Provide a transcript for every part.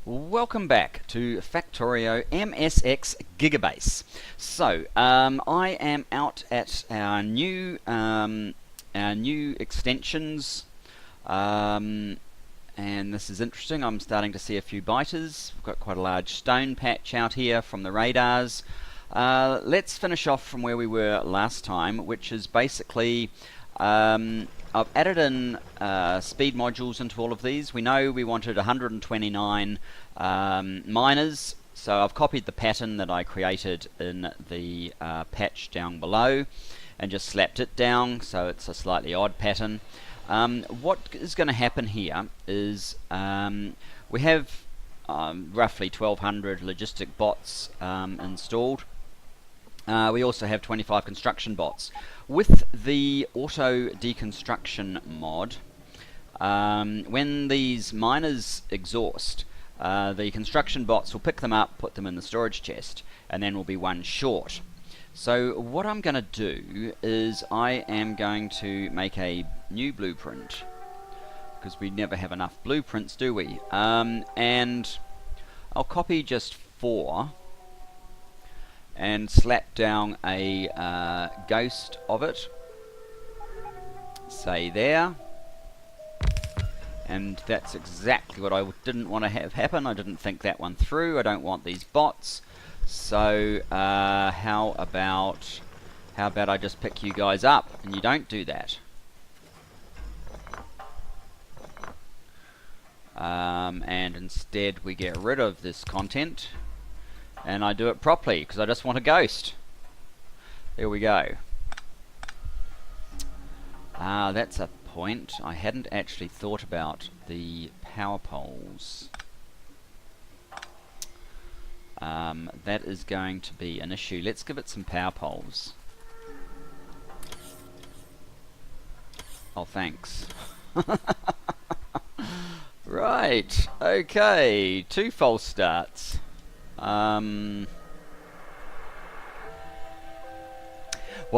Welcome back to Factorio MSX Gigabase. So I am out at our new extensions, and this is interesting. I'm starting to see a few biters. We've got quite a large stone patch out here from the radars. Let's finish off from where we were last time, which is basically I've added in speed modules into all of these. We know we wanted 129 miners, so I've copied the pattern that I created in the patch down below and just slapped it down, so it's a slightly odd pattern. What is going to happen here is we have roughly 1200 logistic bots installed. We also have 25 construction bots. With the auto deconstruction mod, when these miners exhaust, the construction bots will pick them up, put them in the storage chest, and then we'll be one short. So what I'm going to do is I am going to make a new blueprint, because we never have enough blueprints, do we? And I'll copy just 4 and slap down a ghost of it, say there, and that's exactly what I didn't want to have happen. I didn't think that one through. I don't want these bots, so how about I just pick you guys up and you don't do that. And instead we get rid of this content and I do it properly, because I just want a ghost. There we go. That's a point. I hadn't actually thought about the power poles. That is going to be an issue. Let's give it some power poles. Oh, thanks. Right, okay, 2 false starts. Well,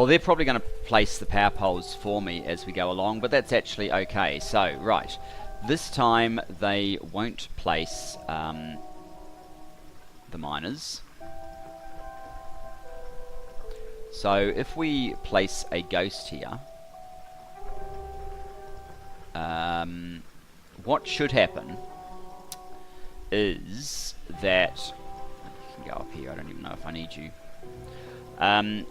they're probably going to place the power poles for me as we go along, but that's actually okay. So, right, this time they won't place the miners. So if we place a ghost here, what should happen is that go up here, I don't even know if I need you.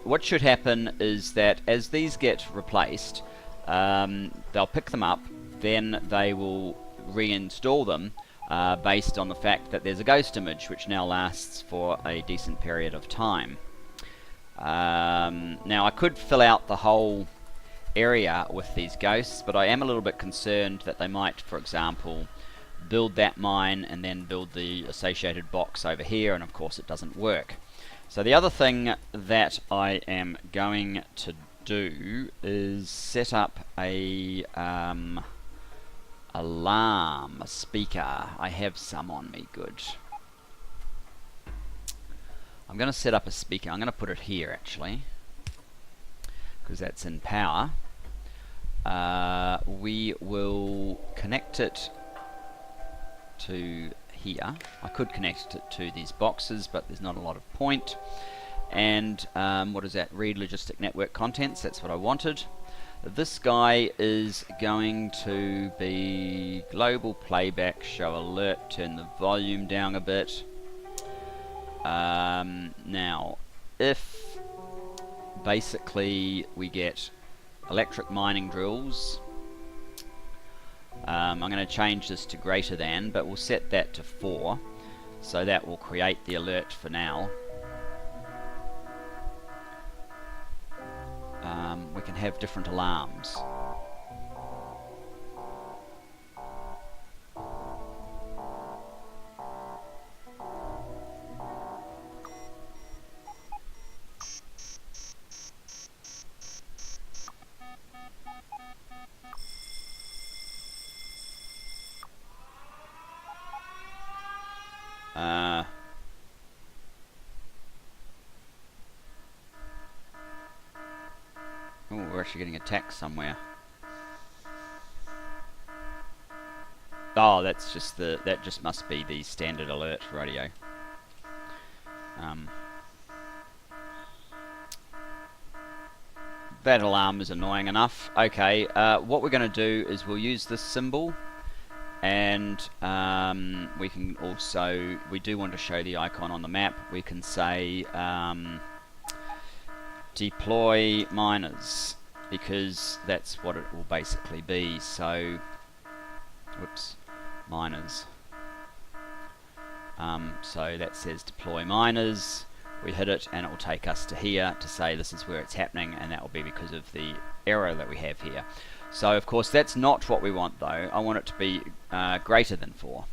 What should happen is that as these get replaced, they'll pick them up, then they will reinstall them based on the fact that there's a ghost image which now lasts for a decent period of time. Now I could fill out the whole area with these ghosts, but I am a little bit concerned that they might, for example, build that mine and then build the associated box over here, and of course it doesn't work. So the other thing that I am going to do is set up a alarm, a speaker. I have some on me, good. I'm going to set up a speaker. I'm going to put it here actually, because that's in power. We will connect it to here. I could connect it to these boxes, but there's not a lot of point. And what is that? Read logistic network contents. That's what I wanted. This guy is going to be global playback, show alert, turn the volume down a bit. Now, if basically we get electric mining drills, I'm going to change this to greater than, but we'll set that to 4, so that will create the alert for now. We can have different alarms. We're actually getting attacked somewhere. Oh, that's just that just must be the standard alert radio. That alarm is annoying enough. Okay, what we're going to do is we'll use this symbol, and we can also, we do want to show the icon on the map. We can say deploy miners, because that's what it will basically be. So, whoops, miners. So that says deploy miners. We hit it and it will take us to here to say this is where it's happening, and that will be because of the error that we have here. So of course that's not what we want though. I want it to be greater than 4.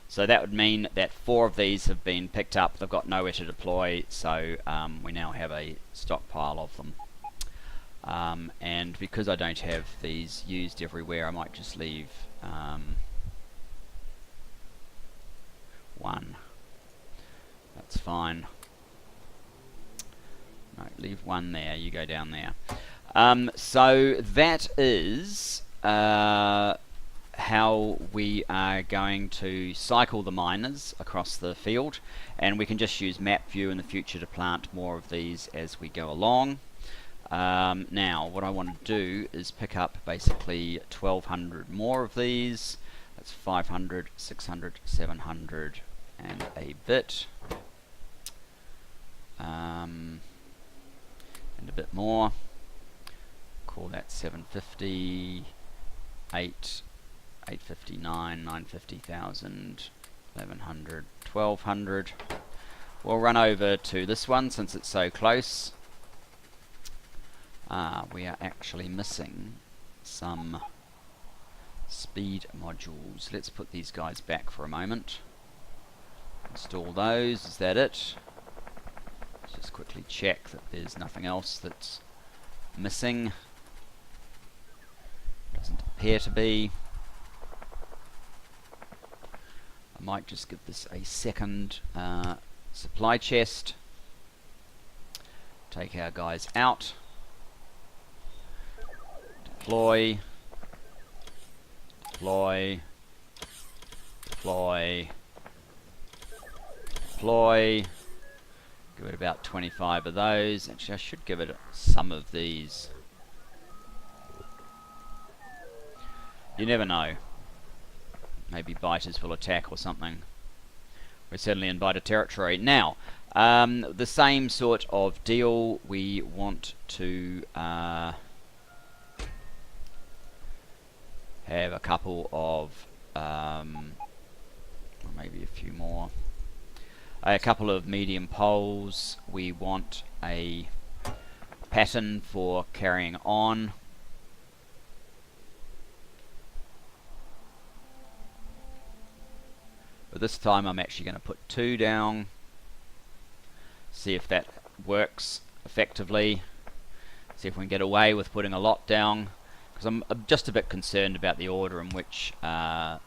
So that would mean that 4 of these have been picked up. They've got nowhere to deploy, so we now have a stockpile of them. And because I don't have these used everywhere, I might just leave 1. That's fine. No, leave 1 there, you go down there. So that is how we are going to cycle the miners across the field, and we can just use map view in the future to plant more of these as we go along. Now what I want to do is pick up basically 1200 more of these. That's 500, 600, 700 and a bit. And a bit more. Call that 750, 859, 950,000, 1100, 1200. We'll run over to this one since it's so close. We are actually missing some speed modules. Let's put these guys back for a moment. Install those. Is that it? Let's just quickly check that there's nothing else that's missing. Doesn't appear to be. I might just give this a second supply chest. Take our guys out. Deploy. Deploy. Deploy. Deploy. Give it about 25 of those. Actually, I should give it some of these. You never know. Maybe biters will attack or something. We're certainly in biter territory. Now, the same sort of deal. We want to have a couple of, maybe a few more. A couple of medium poles. We want a pattern for carrying on. But this time I'm actually going to put 2 down. See if that works effectively. See if we can get away with putting a lot down. Because I'm just a bit concerned about the order in which the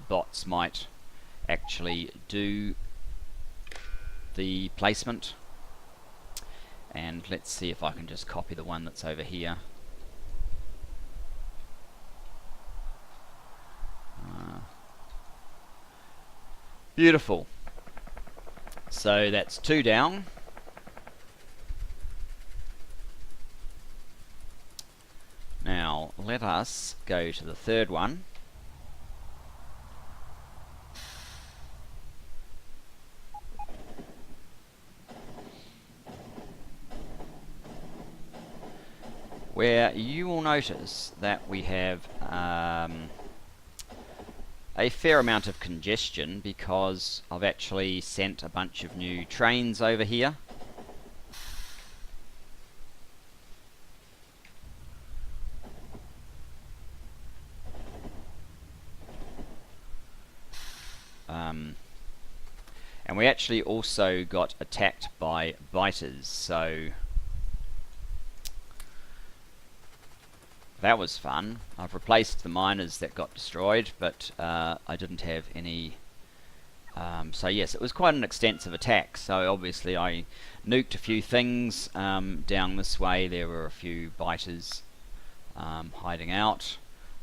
bots might actually do the placement. And let's see if I can just copy the one that's over here. Beautiful. So that's 2 down. Now let us go to the third one. Where you will notice that we have a fair amount of congestion because I've actually sent a bunch of new trains over here. And we actually also got attacked by biters, so that was fun. I've replaced the miners that got destroyed, but I didn't have any. So yes, it was quite an extensive attack. So obviously I nuked a few things down this way. There were a few biters hiding out.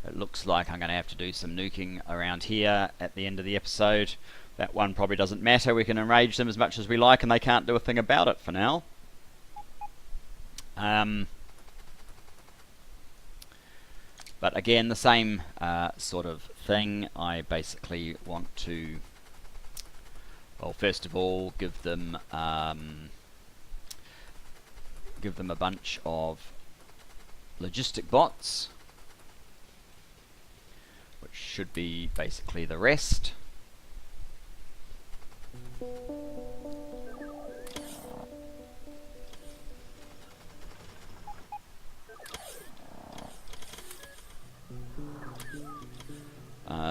It looks like I'm going to have to do some nuking around here at the end of the episode. That one probably doesn't matter. We can enrage them as much as we like and they can't do a thing about it for now. But again, the same sort of thing. I basically want to, well, first of all, give them a bunch of logistic bots, which should be basically the rest.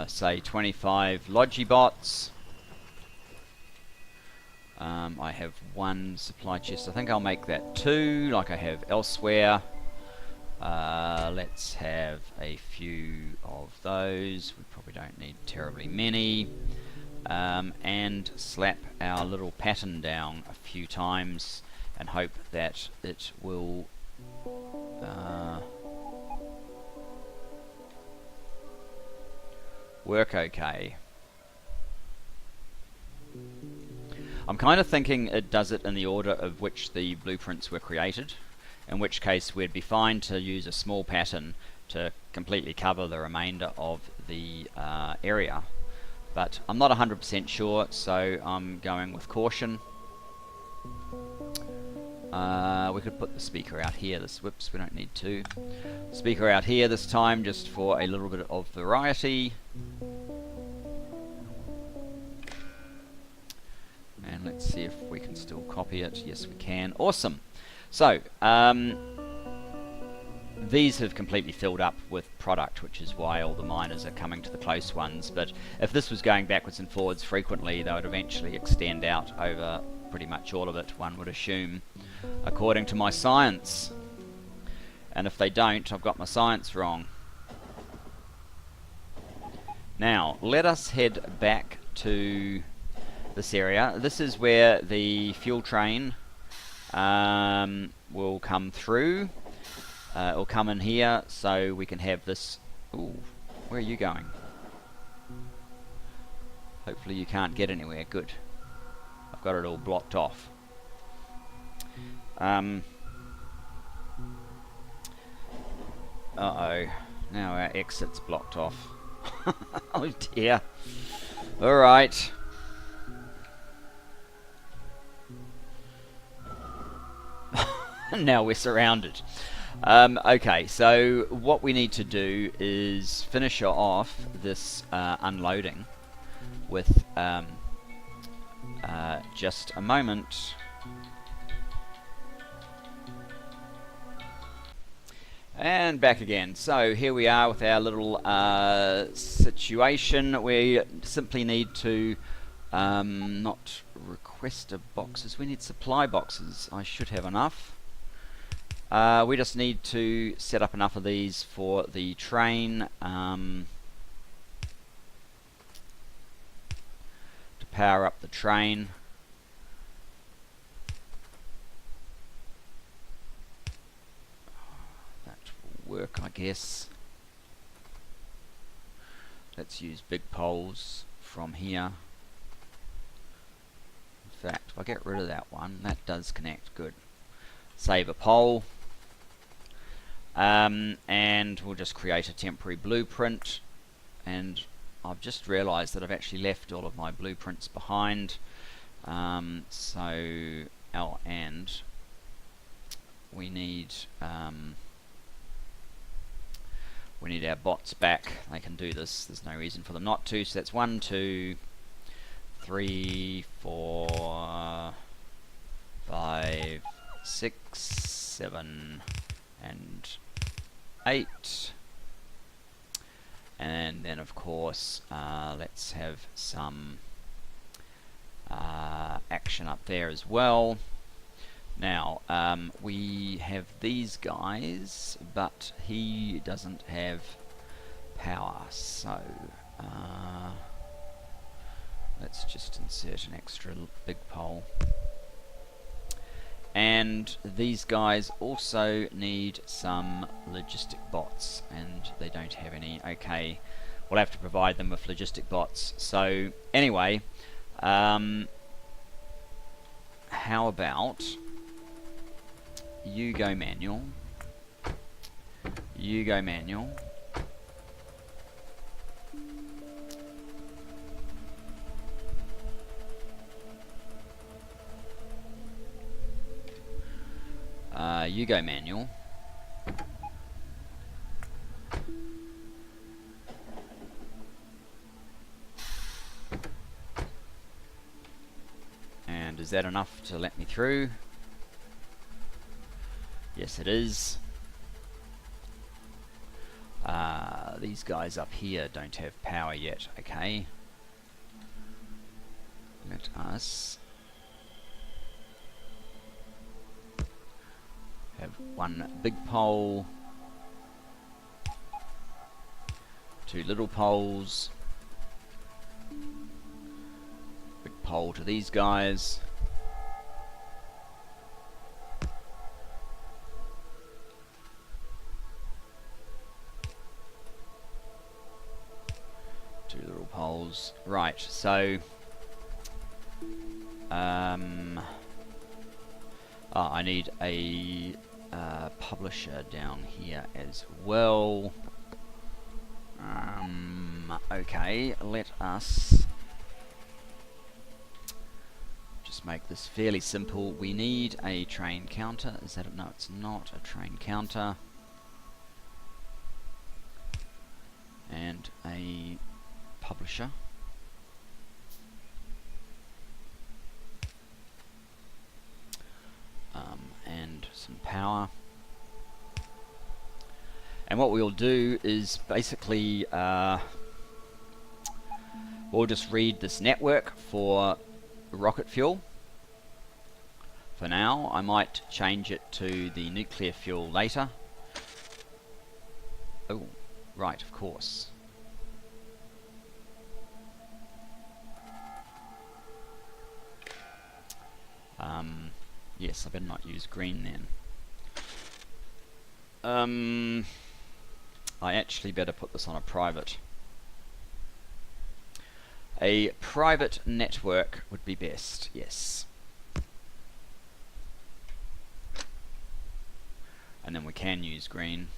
Say 25 Logibots. I have one supply chest. I think I'll make that 2, like I have elsewhere. Let's have a few of those. We probably don't need terribly many. And slap our little pattern down a few times and hope that it will work okay. I'm kind of thinking it does it in the order of which the blueprints were created, in which case we'd be fine to use a small pattern to completely cover the remainder of the area. But I'm not 100% sure, so I'm going with caution. We could put the speaker out here. Whoops, we don't need to. Speaker out here this time, just for a little bit of variety. And let's see if we can still copy it. Yes, we can. Awesome. So, these have completely filled up with product, which is why all the miners are coming to the close ones. But if this was going backwards and forwards frequently, they would eventually extend out over pretty much all of it, one would assume, according to my science. And if they don't, I've got my science wrong. Now, let us head back to this area. This is where the fuel train will come through. It'll come in here, so we can have this... Ooh, where are you going? Hopefully you can't get anywhere. Good. I've got it all blocked off. Uh-oh. Now our exit's blocked off. Oh dear. Alright. Now we're surrounded. Okay, so what we need to do is finish off this unloading with just a moment. And back again. So here we are with our little situation. We simply need to not requester boxes, we need supply boxes. I should have enough. We just need to set up enough of these for the train to power up the train. That will work, I guess. Let's use big poles from here. In fact, if I get rid of that one, that does connect. Good. Save a pole. And we'll just create a temporary blueprint, and I've just realized that I've actually left all of my blueprints behind, so and we need our bots back. They can do this, there's no reason for them not to. So that's 1, 2, 3, 4, 5, 6, 7 and 8, and then of course let's have some action up there as well. Now we have these guys, but he doesn't have power, so let's just insert an extra big pole. And these guys also need some logistic bots, and they don't have any. Okay, we'll have to provide them with logistic bots. So anyway, how about you go manual, you go manual, you go manual, and is that enough to let me through? Yes, it is. These guys up here don't have power yet. Okay, let us have one big pole, two little poles, big pole to these guys, two little poles. Right, so I need a publisher down here as well. Okay, let us just make this fairly simple. We need a train counter. Is that no? It's not a train counter. And a publisher. And some power. And what we'll do is basically we'll just read this network for rocket fuel. For now, I might change it to the nuclear fuel later. Oh, right, of course. Yes, I better not use green then. I actually better put this on a private. A private network would be best, yes. And then we can use green.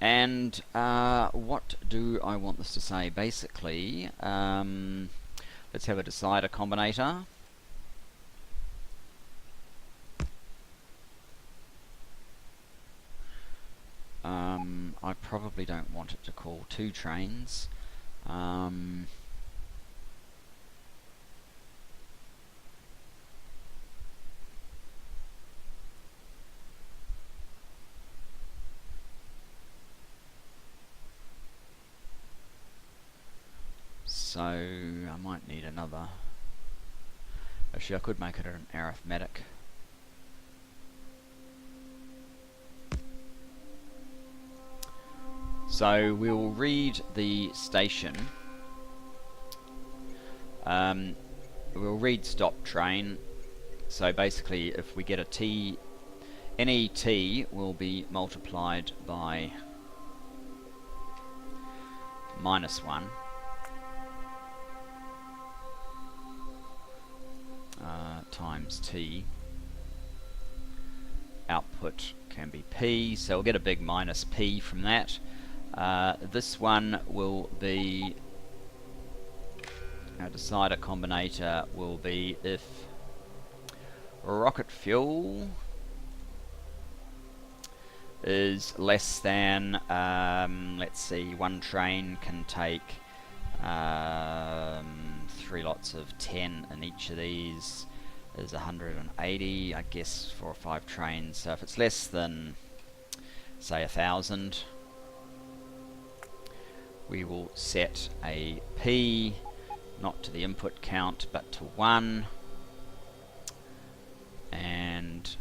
And what do I want this to say? Basically, let's have a decider combinator. I probably don't want it to call two trains. So I might need another. Actually, I could make it an arithmetic. So we'll read the station. We'll read stop train. So basically, if we get a T, any T will be multiplied by -1. Times T. Output can be P, so we'll get a big minus P from that. This one will be, our decider combinator will be if rocket fuel is less than, let's see, one train can take 3 lots of 10 in each of these is 180, I guess, 4 or 5 trains. So if it's less than, say, 1,000, we will set a P, not to the input count, but to 1, and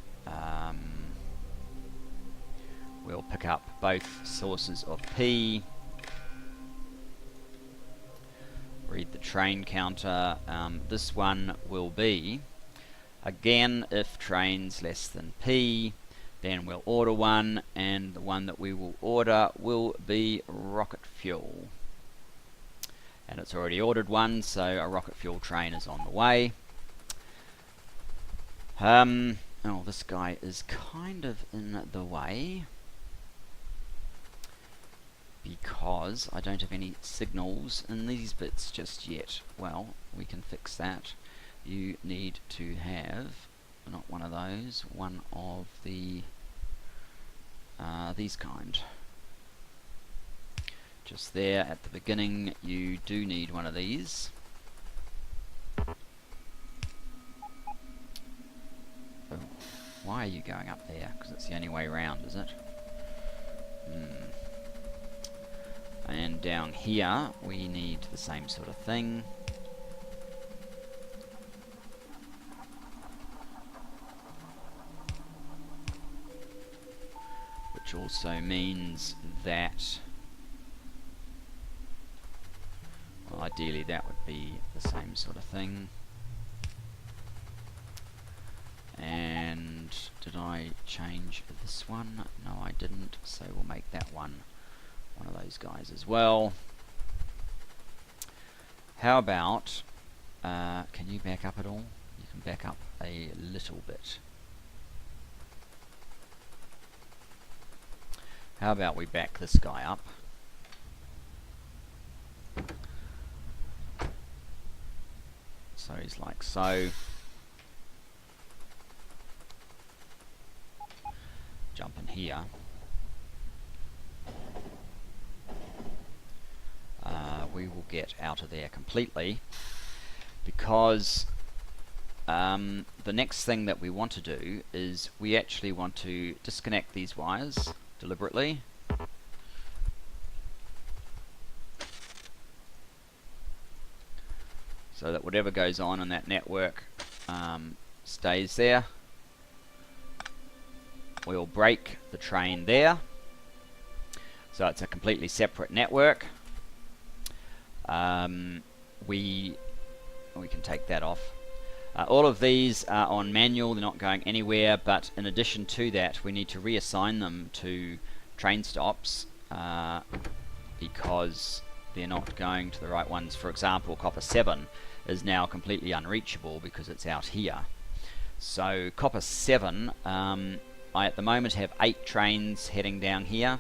we'll pick up both sources of P, read the train counter. This one will be, again, if train's less than P, then we'll order one, and the one that we will order will be rocket fuel. And it's already ordered one, so a rocket fuel train is on the way. Oh, this guy is kind of in the way because I don't have any signals in these bits just yet. Well, we can fix that. You need to have, not one of those, one of the these kind. Just there at the beginning, you do need one of these. Oh, why are you going up there? Because it's the only way around, is it? And down here, we need the same sort of thing. Which also means that, well, ideally that would be the same sort of thing. And did I change this one? No, I didn't, so we'll make that one of those guys as well. How about, can you back up at all? You can back up a little bit. How about we back this guy up? So he's like so. Jump in here. We will get out of there completely because the next thing that we want to do is we actually want to disconnect these wires deliberately. So that whatever goes on in that network stays there. We'll break the train there. So it's a completely separate network. We can take that off. All of these are on manual, they're not going anywhere, but in addition to that we need to reassign them to train stops because they're not going to the right ones. For example, copper 7 is now completely unreachable because it's out here. So copper 7, I at the moment have 8 trains heading down here.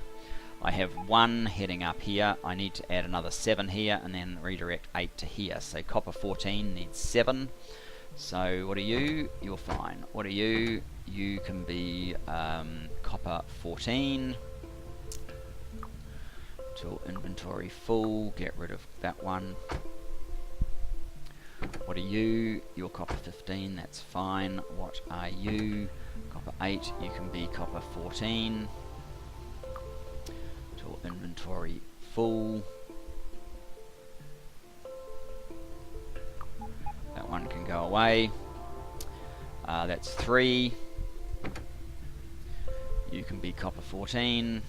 I have 1 heading up here. I need to add another 7 here and then redirect 8 to here. So copper 14 needs 7. So what are you? You're fine. What are you? You can be copper 14. Till inventory full. Get rid of that one. What are you? You're copper 15. That's fine. What are you? Copper 8. You can be copper 14. Till inventory full. That one can go away. That's 3. You can be copper 14.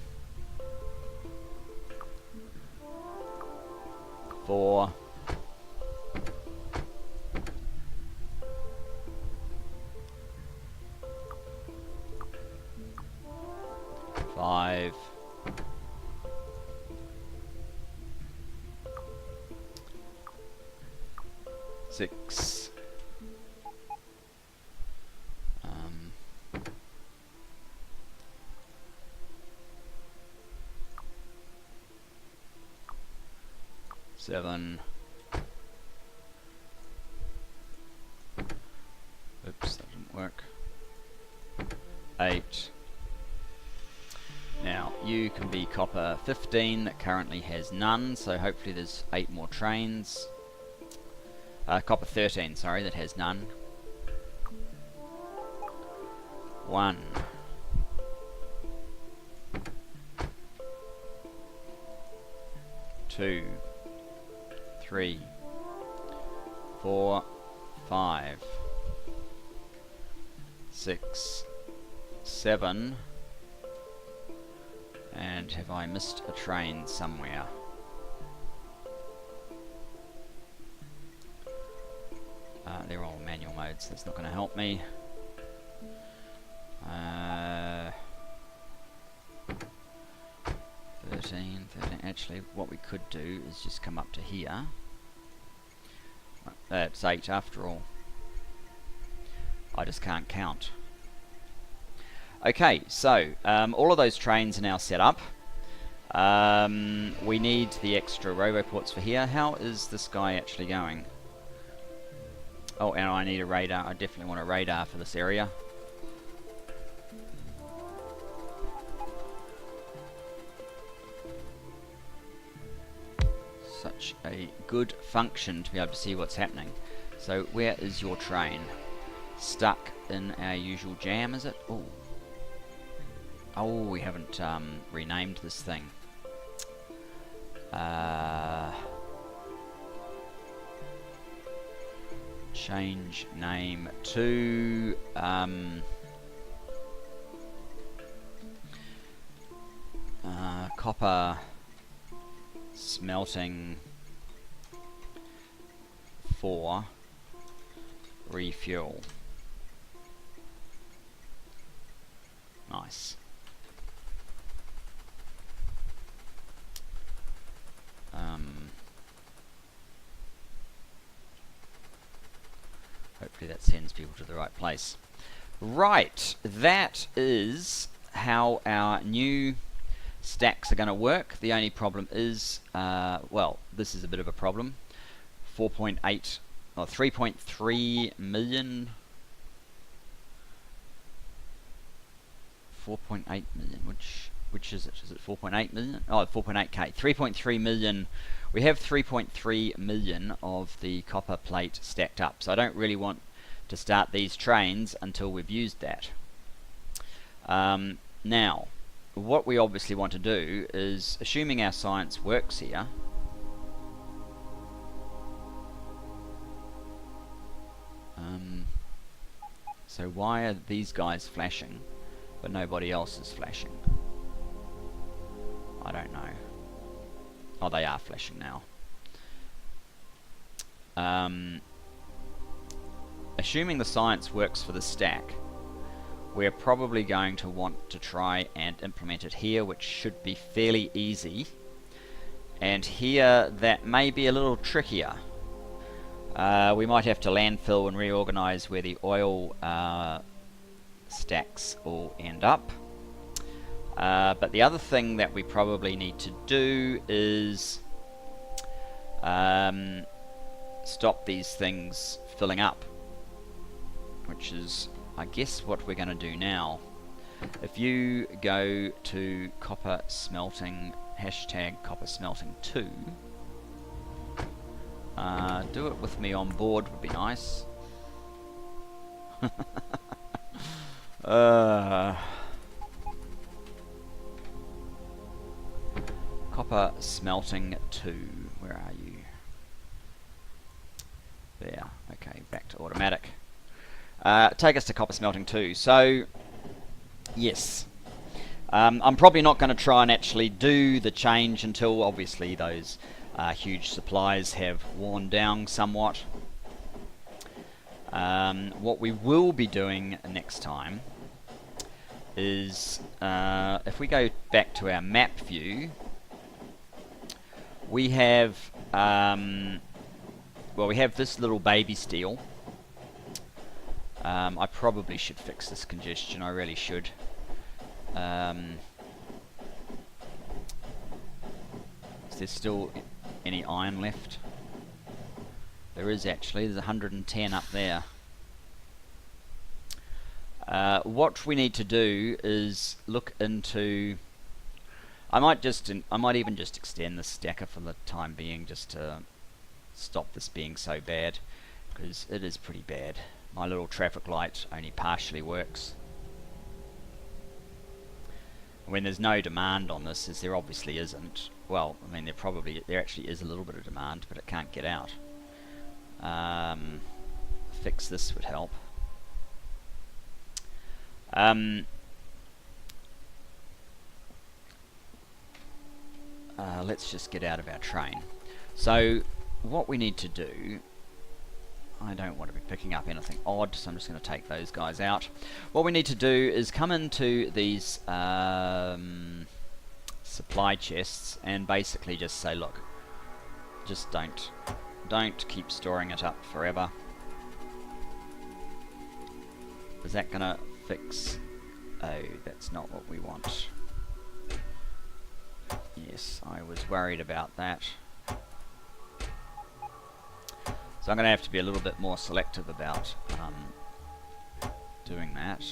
4. 5. 6. 7. Oops, that didn't work. 8. Now, you can be copper 15, that currently has none, so hopefully there's 8 more trains. Copper 13, sorry, that has none. 1. 2. 3. 4. 5. 6. 7. And have I missed a train somewhere? they're all manual modes. That's not going to help me. 13. Actually, what we could do is just come up to here. That's 8 after all. I just can't count. Okay, so all of those trains are now set up. We need the extra roboports for here. How is this guy actually going? Oh, and I need a radar. I definitely want a radar for this area. Such a good function to be able to see what's happening. So where is your train? Stuck in our usual jam, is it? Oh. Oh, we haven't renamed this thing. Change name to copper smelting 4 refuel. Nice. Hopefully that sends people to the right place. Right, that is how our new stacks are going to work. The only problem is, well, this is a bit of a problem. 4.8 or 3.3 million. 4.8 million, which is it? Is it 4.8 million? Oh, 4.8k. 3.3 million. We have 3.3 million of the copper plate stacked up, so I don't really want to start these trains until we've used that. Now, what we obviously want to do is, assuming our science works here, so why are these guys flashing but nobody else is flashing? I don't know. Oh, they are flashing now. Assuming the science works for the stack, we're probably going to want to try and implement it here, which should be fairly easy. And here, that may be a little trickier. We might have to landfill and reorganize where the oil stacks all end up. But the other thing that we probably need to do is stop these things filling up, which is, I guess, what we're going to do now. If you go to copper smelting, hashtag copper smelting 2, do it with me on board would be nice. Copper smelting 2, where are you? There, okay, back to automatic. Take us to copper smelting 2. So, yes, I'm probably not going to try and actually do the change until obviously those huge supplies have worn down somewhat. What we will be doing next time is, if we go back to our map view, we have, well, we have this little baby steel. I probably should fix this congestion, I really should. Is there still any iron left? There is actually, there's 110 up there. What we need to do is look into, I might even just extend the stacker for the time being, just to stop this being so bad, because it is pretty bad. My little traffic light only partially works. When there's no demand on this, as there obviously isn't, well, I mean there actually is a little bit of demand, but it can't get out. Fix this would help. Let's just get out of our train. So what we need to do, I don't want to be picking up anything odd, so I'm just going to take those guys out. What we need to do is come into these supply chests and basically just say, look, just don't keep storing it up forever. Is that going to fix? Oh, that's not what we want. Yes, I was worried about that. So I'm going to have to be a little bit more selective about doing that.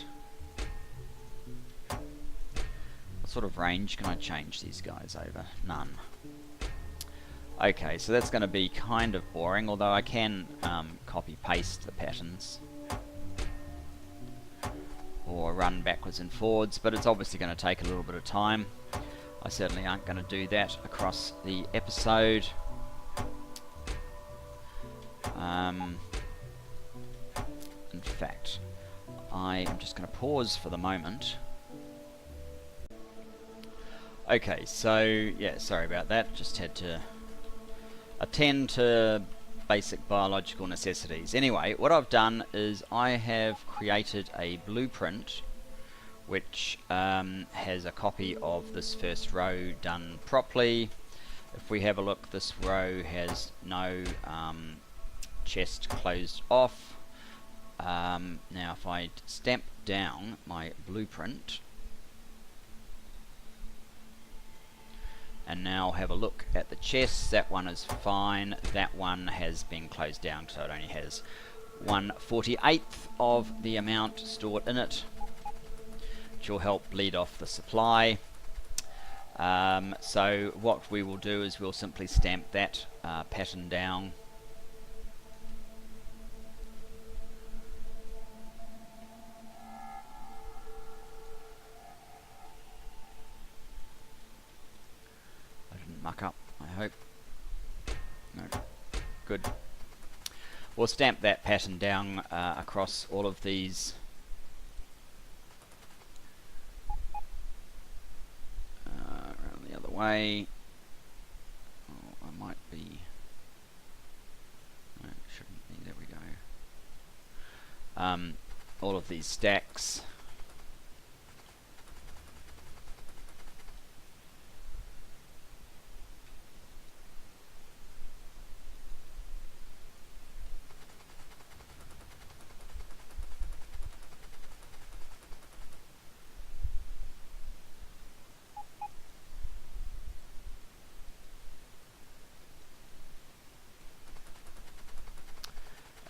What sort of range can I change these guys over? None. Okay, so that's going to be kind of boring, although I can copy-paste the patterns. Or run backwards and forwards, but it's obviously going to take a little bit of time. I certainly aren't going to do that across the episode. In fact, I am just going to pause for the moment. Okay, so yeah, sorry about that. Just had to attend to basic biological necessities. Anyway, what I've done is I have created a blueprint which has a copy of this first row done properly. If we have a look, this row has no chest closed off. Now if I stamp down my blueprint and now have a look at the chests, that one is fine, that one has been closed down, so it only has 1/48 of the amount stored in it, which will help bleed off the supply. So what we will do is we'll simply stamp that pattern down. Muck up, I hope. No. Good. We'll stamp that pattern down across all of these around the other way. Oh, I might be. No, it shouldn't be. There we go. All of these stacks.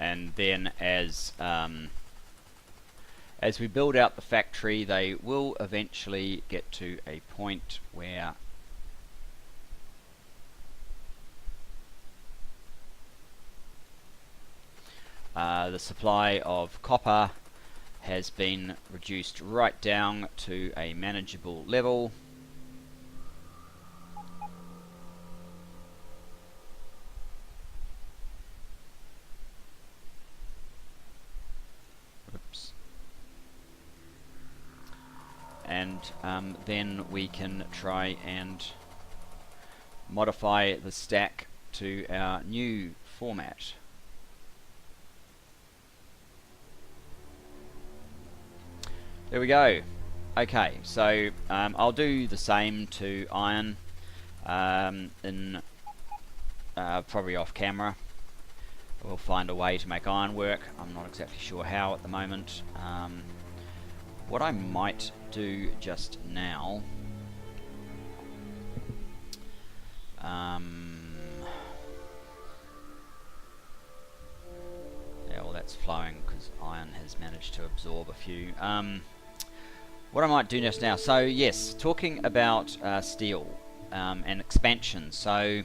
And then as we build out the factory, they will eventually get to a point where the supply of copper has been reduced right down to a manageable level. And then we can try and modify the stack to our new format. There we go. Okay, so I'll do the same to iron in probably off camera. We'll find a way to make iron work. I'm not exactly sure how at the moment. What I might do just now, yeah, well that's flowing because iron has managed to absorb a few. What I might do just now, so yes, talking about steel and expansion. So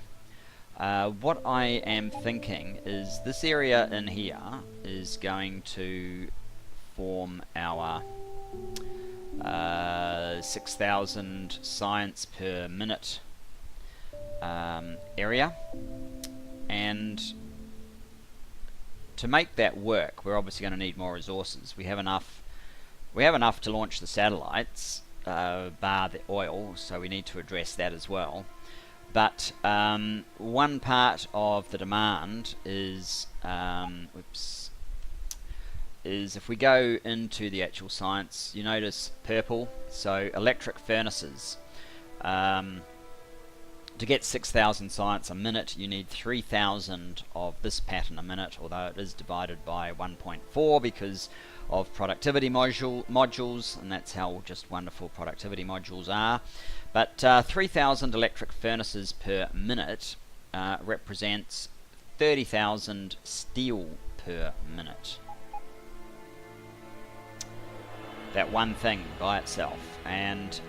what I am thinking is this area in here is going to form our 6,000 science per minute area, and to make that work we're obviously going to need more resources. We have enough to launch the satellites, bar the oil, so we need to address that as well. But one part of the demand is is if we go into the actual science, you notice purple, so electric furnaces. To get 6,000 science a minute, you need 3,000 of this pattern a minute, although it is divided by 1.4 because of productivity modules, and that's how just wonderful productivity modules are. But 3,000 electric furnaces per minute represents 30,000 steel per minute. That one thing by itself, and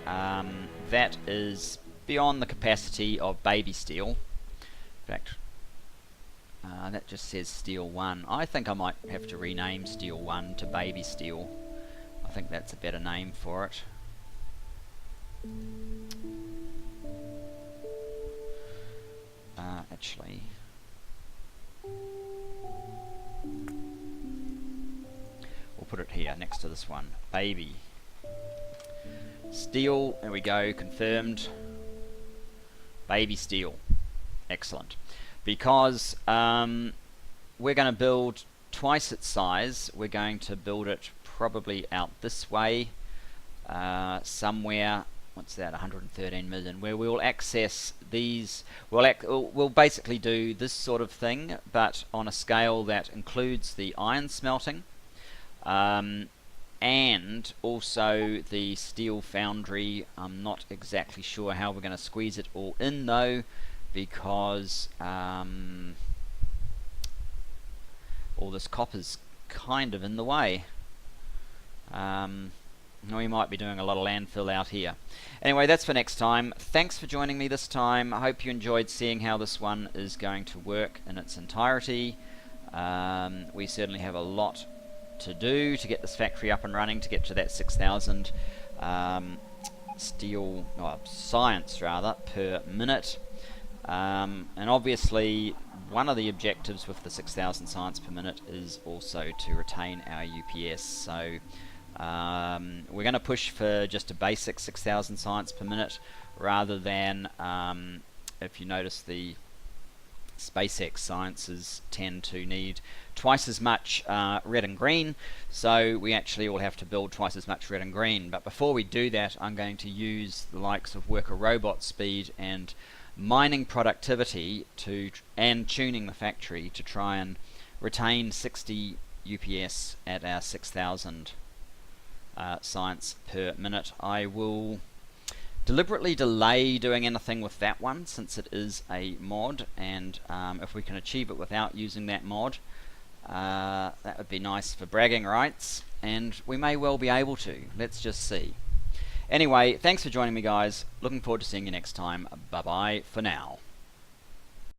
that is beyond the capacity of baby steel. In fact, that just says steel 1. I think I might have to rename steel 1 to baby steel. I think that's a better name for it. Actually, we'll put it here next to this one. Baby steel, there we go, confirmed. Baby steel. Excellent. Because we're going to build twice its size. We're going to build it probably out this way, somewhere, what's that, 113 million, where we'll access these, we'll basically do this sort of thing, but on a scale that includes the iron smelting, and also the steel foundry. I'm not exactly sure how we're going to squeeze it all in though, because all this copper's kind of in the way. We might be doing a lot of landfill out here. Anyway, that's for next time. Thanks for joining me this time. I hope you enjoyed seeing how this one is going to work in its entirety. We certainly have a lot to do to get this factory up and running, to get to that 6,000 steel, science rather, per minute. And obviously one of the objectives with the 6,000 science per minute is also to retain our UPS. So we're going to push for just a basic 6,000 science per minute, rather than, if you notice, the SpaceX sciences tend to need twice as much red and green, so we actually will have to build twice as much red and green. But before we do that, I'm going to use the likes of worker robot speed and mining productivity and tuning the factory to try and retain 60 UPS at our 6,000 science per minute. I will deliberately delay doing anything with that one since it is a mod, and if we can achieve it without using that mod, that would be nice for bragging rights, and we may well be able to. Let's just see. Anyway, thanks for joining me, guys. Looking forward to seeing you next time. Bye bye for now.